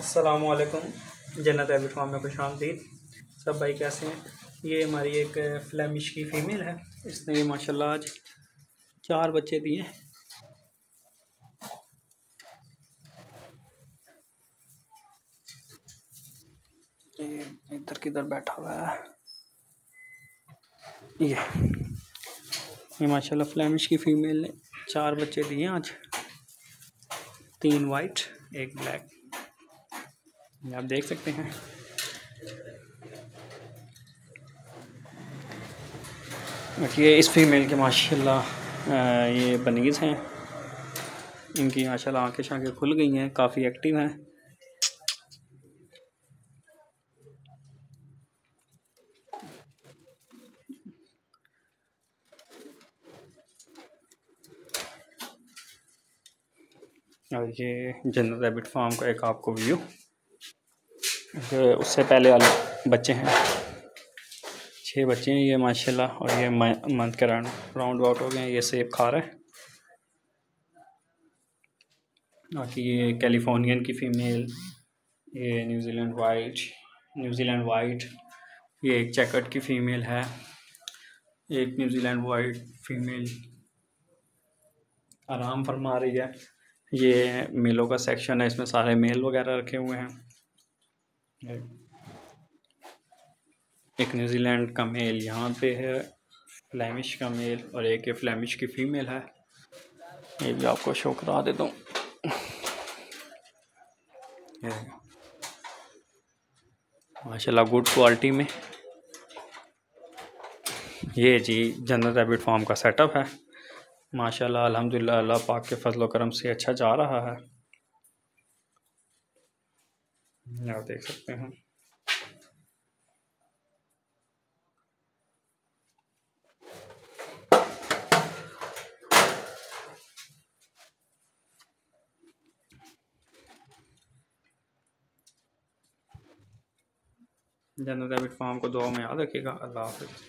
अस्सलामुअलैकुम। जन्नत rabbit farm में खुश आमदीद। सब भाई कैसे हैं? ये हमारी एक फ्लेमिश की फ़ीमेल है। इसने माशाल्लाह आज 4 बच्चे दिए हैं। ये इधर किधर बैठा हुआ है। ये माशाल्लाह फ्लेमिश की फ़ीमेल ने 4 बच्चे दिए आज, 3 वाइट 1 ब्लैक। आप देख सकते हैं। ये इस फीमेल के माशाल्लाह ये बनीज़ हैं। इनकी माशाल्लाह आँखें शाँखें खुल गई हैं, काफ़ी एक्टिव हैं। और ये जन्नत रैबिट फार्म का एक आपको व्यू, उससे पहले वाले बच्चे हैं। 6 बच्चे हैं ये माशाल्लाह। और ये मंथ के राउंड आउट हो गए हैं। ये सेब खा रहा है। बाकी ये कैलिफोर्नियन की फ़ीमेल, ये न्यूजीलैंड वाइट, ये एक चेकर्ड की फ़ीमेल है, एक न्यूजीलैंड वाइट फ़ीमेल आराम फरमा रही है। ये मेलों का सेक्शन है, इसमें सारे मेल वगैरह रखे हुए हैं। एक न्यूजीलैंड का मेल यहाँ पे है, फ्लेमिश का मेल, और एक ये फ्लेमिश की फ़ीमेल है। ये भी आपको शो करा देता हूँ। माशाल्लाह गुड क्वालिटी में। ये जी जन्नत रैबिट फार्म का सेटअप है। माशाल्लाह अल्हम्दुलिल्लाह, अल्लाह पाक के फजल करम से अच्छा जा रहा है। आप देख सकते हैं। जन्नत रैबिट फार्म को दुआ में याद रखिएगा। अल्लाह हाफ़िज़।